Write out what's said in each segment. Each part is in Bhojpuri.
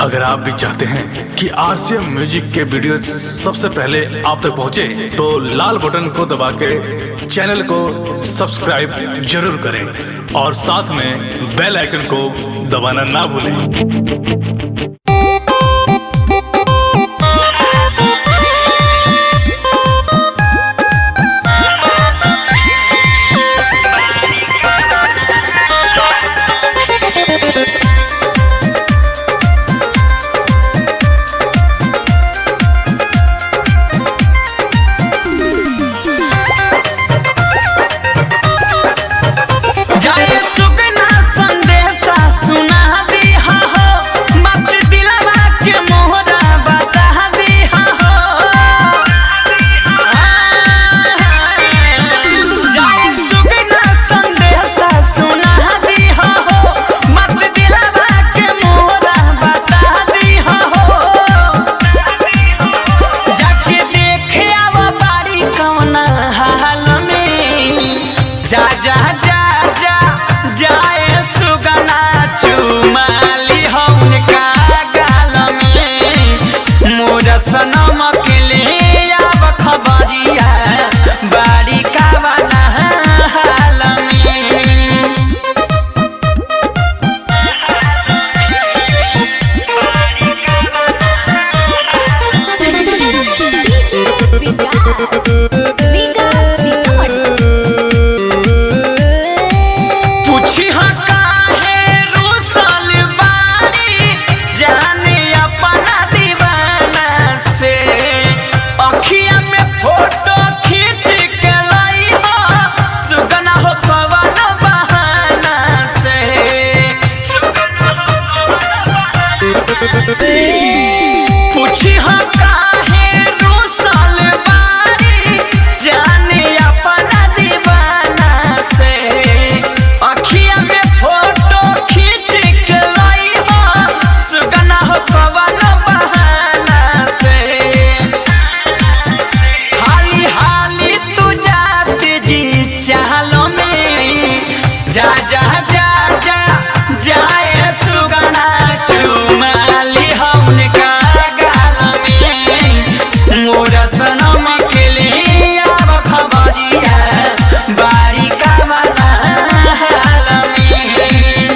अगर आप भी चाहते हैं कि आरसीएम म्यूजिक के वीडियो सबसे पहले आप तक पहुंचे, तो लाल बटन को दबा के चैनल को सब्सक्राइब जरूर करें और साथ में बेल आइकन को दबाना ना भूलें। सनम के लिए अब खबरिया बाड़ी का बना हाल पूछी काहे रूसल बारी जाने अपना दीवाना से अखिया में फोटो खींच के लाई हो सुगना हो कवन बहाना से पूछी काहे रूसल बारी जाने अपना दीवाना से अखिया में फोटो खींच के लाई हो सुगना हो कवन बहाना से हाली हाली तू जाते जी चालो में जा जा जा जा जाए सुगना चुमाली हमने का गाल में मोरा सनम के लिए अब खबरिया बारी का बना हाल में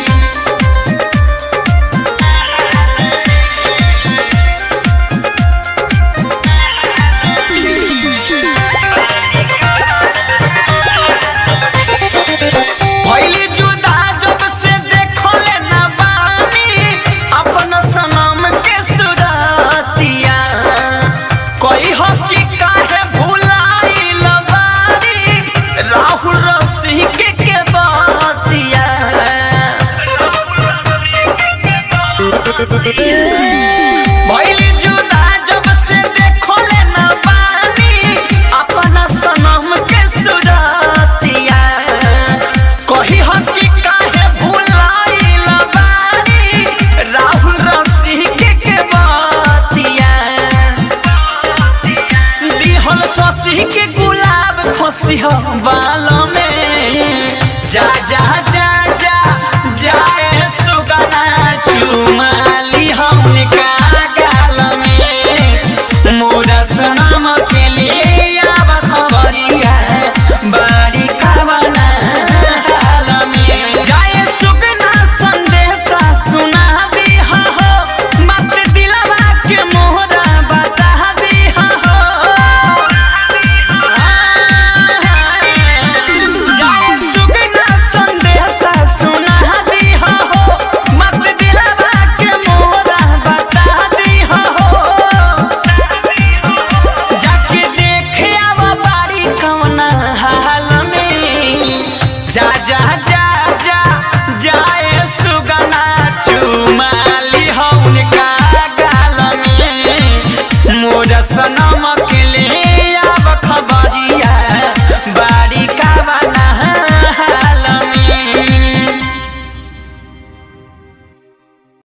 पहली जुदा जब से देखले ना बानी अपन सनम के सुरतिया कोई हो कि काहे भुलाइल बारी राहुल रसी के बतिया पहली जुदा जब से देखले ना बानी अपन सनम के सुरतिया कही हो कि काहे भुलाइल बारी राहुल रसी के बतिया दिहल शशि के गुलाब खुशी हो बालों में जा जा जा जा जाए सुगना चुमाली हमने का गाल में मोरा सनम के लिए अब खबरिया बाड़ी का बना हाल में जाए सुगना संदेशा सुना दिहा हो मत दिलवा के मोहरा बता दिहा हो जाए सुगना संदेशा सुना दिहा हो मत दिलवा के मोहरा बता दिहा हो जाके देखे अब बारी कवना हाल में जा जा जा जा जाए सुगना चुमाली हमने का गाल में मोरा सनम